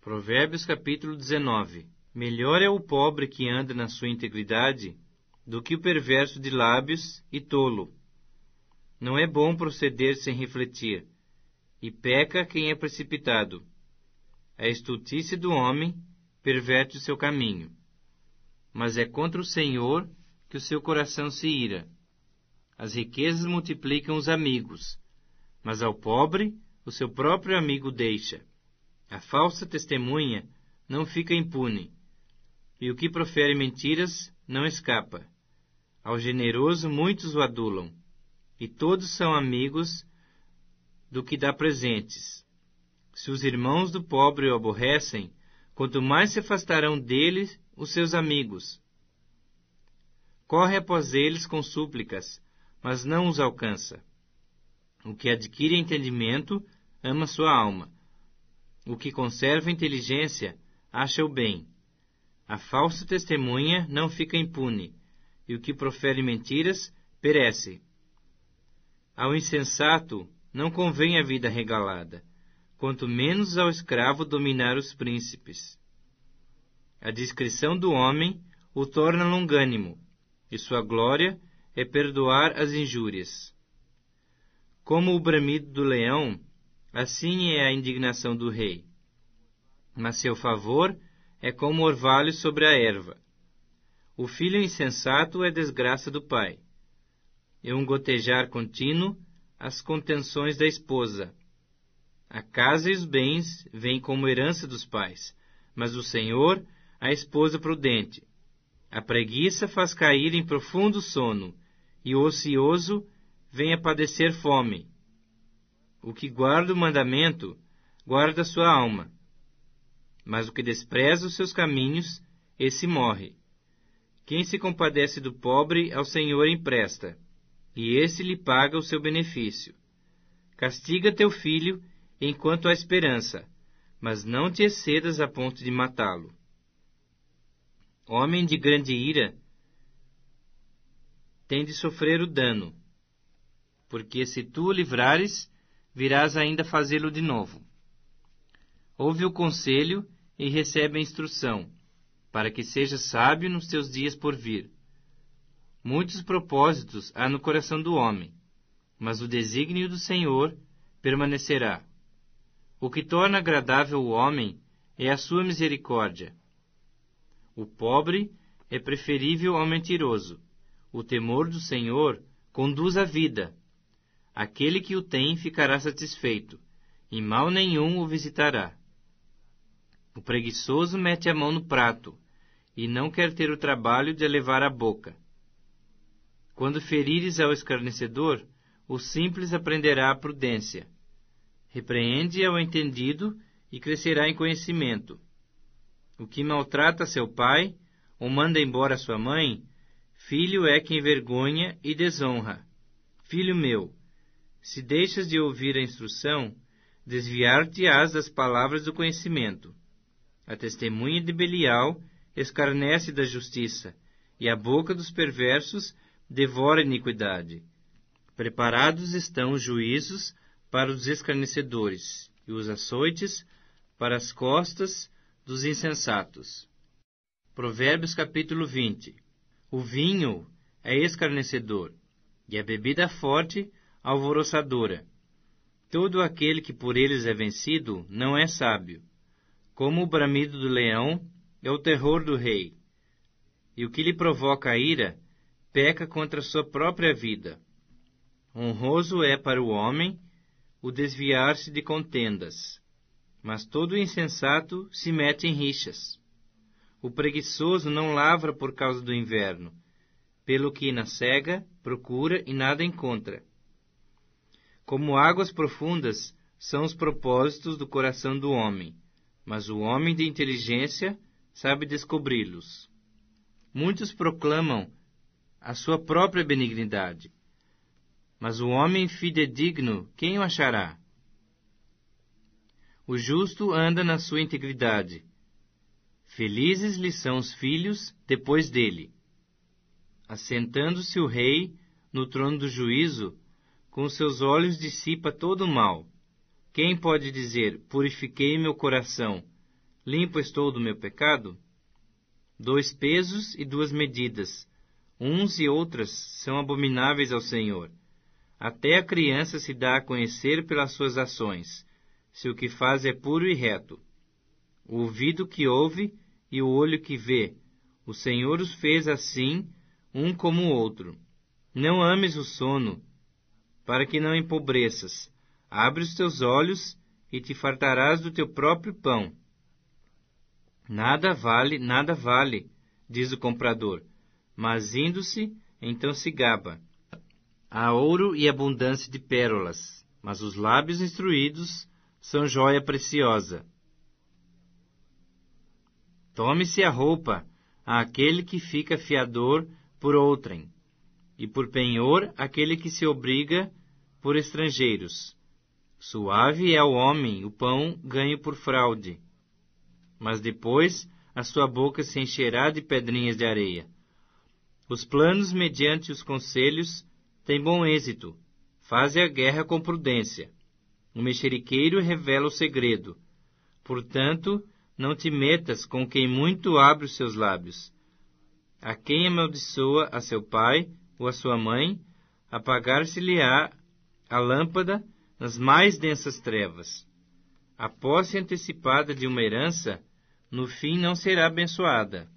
Provérbios capítulo 19. Melhor é o pobre que anda na sua integridade do que o perverso de lábios e tolo. Não é bom proceder sem refletir, e peca quem é precipitado. A estultice do homem perverte o seu caminho, mas é contra o Senhor que o seu coração se ira. As riquezas multiplicam os amigos, mas ao pobre o seu próprio amigo deixa. A falsa testemunha não fica impune, e o que profere mentiras não escapa. Ao generoso muitos o adulam, e todos são amigos do que dá presentes. Se os irmãos do pobre o aborrecem, quanto mais se afastarão dele os seus amigos. Corre após eles com súplicas, mas não os alcança. O que adquire entendimento ama sua alma. O que conserva inteligência acha o bem. A falsa testemunha não fica impune, e o que profere mentiras perece. Ao insensato não convém a vida regalada, quanto menos ao escravo dominar os príncipes. A discrição do homem o torna longânimo, e sua glória é perdoar as injúrias. Como o bramido do leão, assim é a indignação do rei. Mas seu favor é como orvalho sobre a erva. O filho insensato é desgraça do pai. É um gotejar contínuo as contenções da esposa. A casa e os bens vêm como herança dos pais, mas o Senhor a esposa prudente. A preguiça faz cair em profundo sono, e o ocioso vem a padecer fome. O que guarda o mandamento, guarda sua alma. Mas o que despreza os seus caminhos, esse morre. Quem se compadece do pobre, ao Senhor empresta, e esse lhe paga o seu benefício. Castiga teu filho enquanto há esperança, mas não te excedas a ponto de matá-lo. Homem de grande ira tem de sofrer o dano, porque se tu o livrares, virás ainda fazê-lo de novo. Ouve o conselho e recebe a instrução, para que sejas sábio nos teus dias por vir. Muitos propósitos há no coração do homem, mas o desígnio do Senhor permanecerá. O que torna agradável o homem é a sua misericórdia. O pobre é preferível ao mentiroso. O temor do Senhor conduz à vida. Aquele que o tem ficará satisfeito, e mal nenhum o visitará. O preguiçoso mete a mão no prato, e não quer ter o trabalho de a levar à boca. Quando ferires ao escarnecedor, o simples aprenderá a prudência. Repreende ao entendido e crescerá em conhecimento. O que maltrata seu pai, ou manda embora sua mãe, filho é que envergonha e desonra. Filho meu, se deixas de ouvir a instrução, desviar-te-ás das palavras do conhecimento. A testemunha de Belial escarnece da justiça, e a boca dos perversos devora a iniquidade. Preparados estão os juízos para os escarnecedores, e os açoites para as costas dos insensatos. Provérbios capítulo 20. O vinho é escarnecedor, e a bebida forte alvoroçadora. Todo aquele que por eles é vencido não é sábio. Como o bramido do leão é o terror do rei. E o que lhe provoca a ira peca contra sua própria vida. Honroso é para o homem o desviar-se de contendas, mas todo insensato se mete em rixas. O preguiçoso não lavra por causa do inverno, pelo que na cega procura e nada encontra. Como águas profundas são os propósitos do coração do homem, mas o homem de inteligência sabe descobri-los. Muitos proclamam a sua própria benignidade, mas o homem fidedigno, quem o achará? O justo anda na sua integridade. Felizes lhe são os filhos depois dele. Assentando-se o rei no trono do juízo, com seus olhos dissipa todo o mal. Quem pode dizer, purifiquei meu coração, Limpo estou do meu pecado? 2 pesos e 2 medidas, uns e outras, são abomináveis ao Senhor. Até a criança se dá a conhecer pelas suas ações, se o que faz é puro e reto. O ouvido que ouve e o olho que vê, o Senhor os fez assim, um como o outro. Não ames o sono, para que não empobreças. Abre os teus olhos e te fartarás do teu próprio pão. Nada vale, diz o comprador, mas indo-se, então se gaba. Há ouro e abundância de pérolas, mas os lábios instruídos são joia preciosa. Tome-se a roupa àquele que fica fiador por outrem, e por penhor aquele que se obriga por estrangeiros. Suave é ao homem o pão ganho por fraude, mas depois a sua boca se encherá de pedrinhas de areia. Os planos mediante os conselhos têm bom êxito, faze a guerra com prudência. O mexeriqueiro revela o segredo. Portanto, não te metas com quem muito abre os seus lábios. A quem amaldiçoa a seu pai ou a sua mãe, apagar-se-lhe-á a lâmpada nas mais densas trevas. A posse antecipada de uma herança, no fim não será abençoada.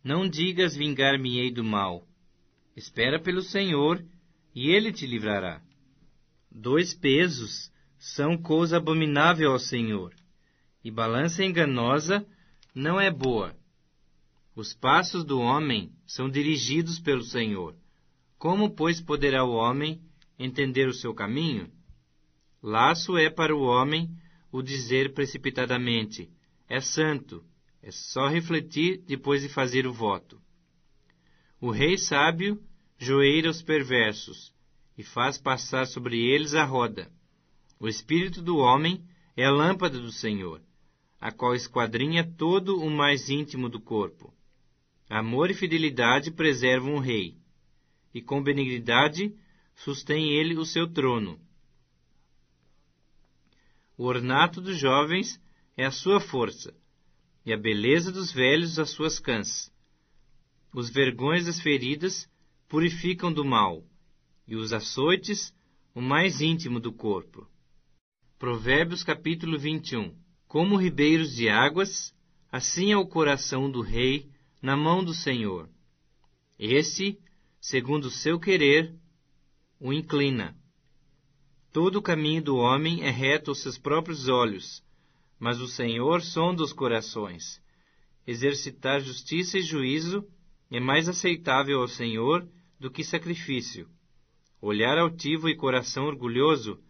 Não digas vingar-me-ei do mal. Espera pelo Senhor, e Ele te livrará. 2 pesos são coisa abominável ao Senhor, e balança enganosa não é boa. Os passos do homem são dirigidos pelo Senhor. Como, pois, poderá o homem entender o seu caminho? Laço é para o homem o dizer precipitadamente, é santo, é só refletir depois de fazer o voto. O rei sábio joeira os perversos e faz passar sobre eles a roda. O espírito do homem é a lâmpada do Senhor, a qual esquadrinha todo o mais íntimo do corpo. Amor e fidelidade preservam o rei, e com benignidade sustém ele o seu trono. O ornato dos jovens é a sua força, e a beleza dos velhos as suas cãs. Os vergões das feridas purificam do mal, e os açoites o mais íntimo do corpo. Provérbios capítulo 21. Como ribeiros de águas, assim é o coração do rei na mão do Senhor. Esse, segundo o seu querer, o inclina. Todo o caminho do homem é reto aos seus próprios olhos, mas o Senhor sonda os corações. Exercitar justiça e juízo é mais aceitável ao Senhor do que sacrifício. Olhar altivo e coração orgulhoso,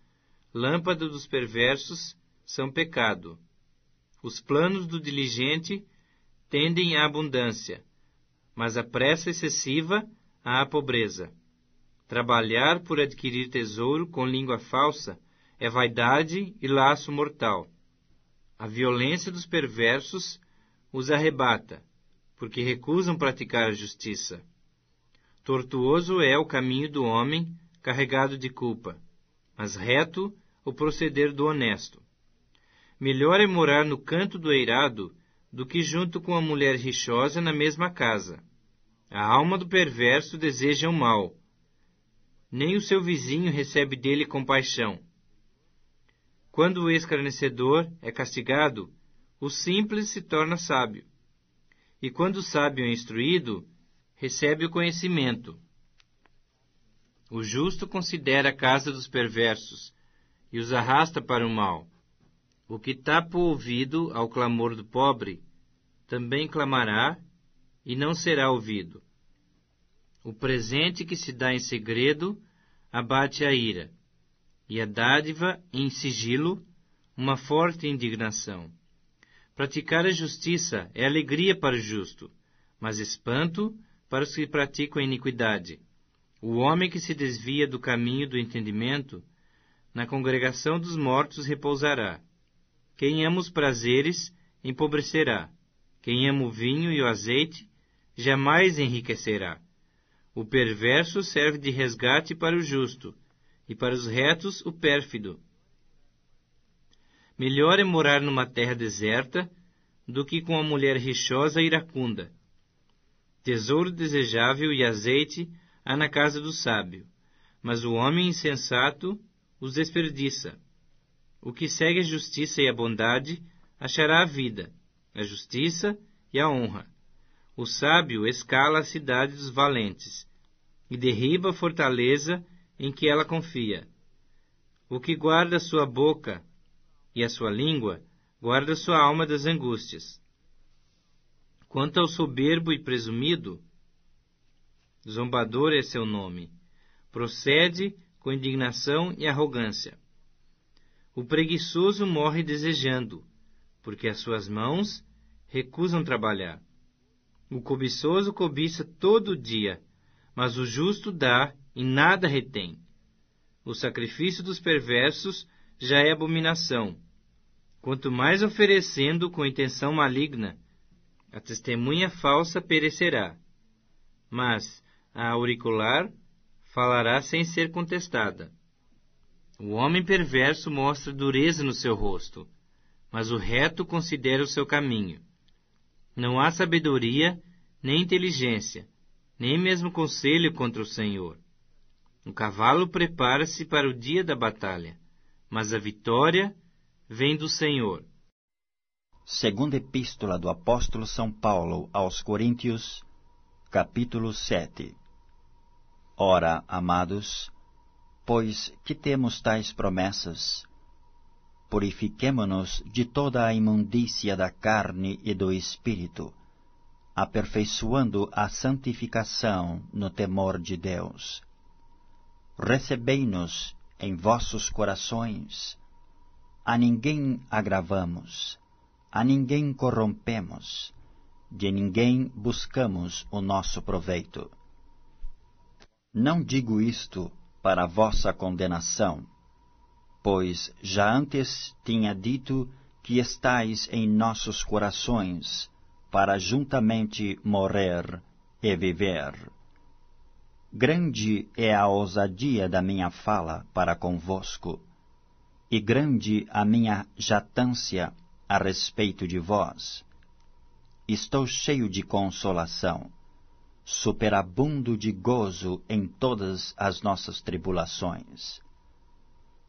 lâmpada dos perversos, são pecado. Os planos do diligente tendem à abundância, mas a pressa excessiva à pobreza. Trabalhar por adquirir tesouro com língua falsa é vaidade e laço mortal. A violência dos perversos os arrebata, porque recusam praticar a justiça. Tortuoso é o caminho do homem carregado de culpa, mas reto o proceder do honesto. Melhor é morar no canto do eirado do que junto com a mulher rixosa na mesma casa. A alma do perverso deseja o mal, nem o seu vizinho recebe dele compaixão. Quando o escarnecedor é castigado, o simples se torna sábio. E quando o sábio é instruído, recebe o conhecimento. O justo considera a casa dos perversos e os arrasta para o mal. O que tapa o ouvido ao clamor do pobre, também clamará e não será ouvido. O presente que se dá em segredo abate a ira, e a dádiva em sigilo, uma forte indignação. Praticar a justiça é alegria para o justo, mas espanto para os que praticam a iniquidade. O homem que se desvia do caminho do entendimento, na congregação dos mortos repousará. Quem ama os prazeres, empobrecerá. Quem ama o vinho e o azeite, jamais enriquecerá. O perverso serve de resgate para o justo, e para os retos o pérfido. Melhor é morar numa terra deserta do que com a mulher rixosa e iracunda. Tesouro desejável e azeite há na casa do sábio, mas o homem insensato os desperdiça. O que segue a justiça e a bondade achará a vida, a justiça e a honra. O sábio escala a cidade dos valentes e derriba a fortaleza em que ela confia. O que guarda sua boca e a sua língua, guarda sua alma das angústias. Quanto ao soberbo e presumido, zombador é seu nome. Procede com indignação e arrogância. O preguiçoso morre desejando, porque as suas mãos recusam trabalhar. O cobiçoso cobiça todo dia, mas o justo dá e nada retém. O sacrifício dos perversos já é abominação. Quanto mais oferecendo com intenção maligna, a testemunha falsa perecerá. Mas a auricular falará sem ser contestada. O homem perverso mostra dureza no seu rosto, mas o reto considera o seu caminho. Não há sabedoria, nem inteligência, nem mesmo conselho contra o Senhor. O cavalo prepara-se para o dia da batalha, mas a vitória vem do Senhor. Segunda Epístola do Apóstolo São Paulo aos Coríntios, capítulo 7. Ora, amados, pois que temos tais promessas, purifiquemo-nos de toda a imundícia da carne e do espírito, aperfeiçoando a santificação no temor de Deus. Recebei-nos em vossos corações, a ninguém agravamos, a ninguém corrompemos, de ninguém buscamos o nosso proveito. Não digo isto para a vossa condenação, pois já antes tinha dito que estais em nossos corações, para juntamente morrer e viver. Grande é a ousadia da minha fala para convosco, e grande a minha jactância a respeito de vós. Estou cheio de consolação, superabundo de gozo em todas as nossas tribulações.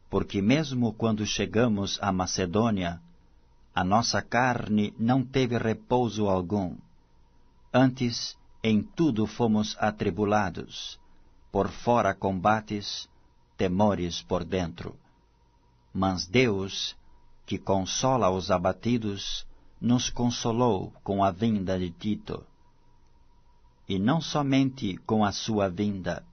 Porque mesmo quando chegamos à Macedônia, a nossa carne não teve repouso algum. Antes, em tudo fomos atribulados, por fora combates, temores por dentro. Mas Deus, que consola os abatidos, nos consolou com a vinda de Tito. E não somente com a sua vinda,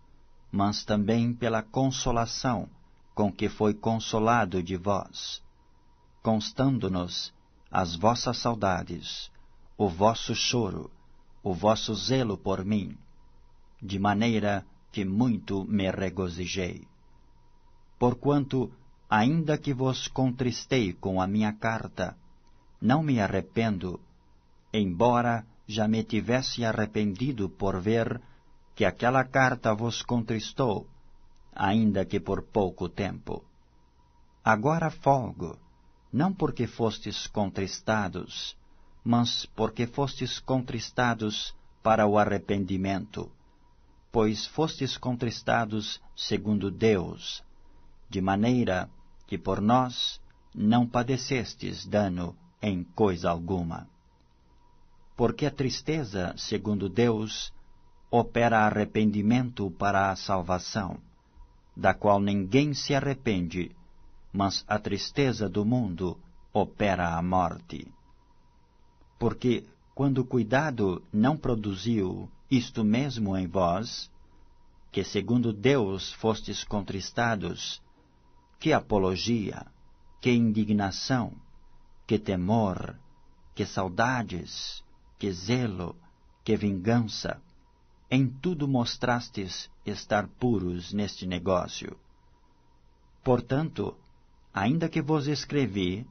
mas também pela consolação com que foi consolado de vós, constando-nos as vossas saudades, o vosso choro, o vosso zelo por mim, de maneira que muito me regozijei. Porquanto, ainda que vos contristei com a minha carta, não me arrependo, embora já me tivesse arrependido por ver que aquela carta vos contristou, ainda que por pouco tempo. Agora folgo, não porque fostes contristados, mas porque fostes contristados para o arrependimento, pois fostes contristados segundo Deus, de maneira que por nós não padecestes dano em coisa alguma. Porque a tristeza, segundo Deus, opera arrependimento para a salvação, da qual ninguém se arrepende, mas a tristeza do mundo opera a morte. Porque, quando o cuidado não produziu isto mesmo em vós, que segundo Deus fostes contristados, que apologia, que indignação, que temor, que saudades, que zelo, que vingança, em tudo mostrastes estar puros neste negócio. Portanto, ainda que vos escrevi,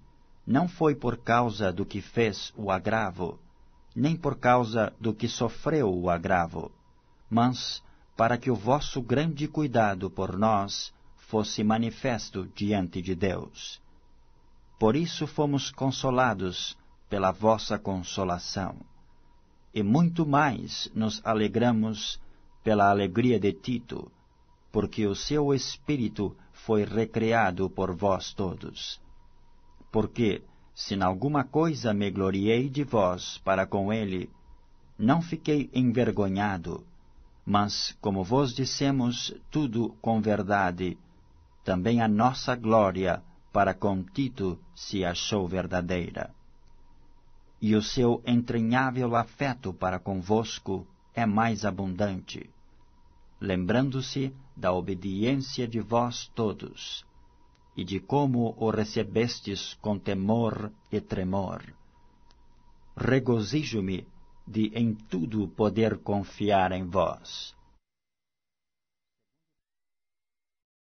não foi por causa do que fez o agravo, nem por causa do que sofreu o agravo, mas para que o vosso grande cuidado por nós fosse manifesto diante de Deus. por isso fomos consolados pela vossa consolação. E muito mais nos alegramos pela alegria de Tito, porque o seu espírito foi recriado por vós todos. Porque, se em alguma coisa me gloriei de vós para com ele, não fiquei envergonhado, mas, como vos dissemos tudo com verdade, também a nossa glória para com Tito se achou verdadeira. E o seu entranhável afeto para convosco é mais abundante, lembrando-se da obediência de vós todos, e de como o recebestes com temor e tremor. Regozijo-me de em tudo poder confiar em vós.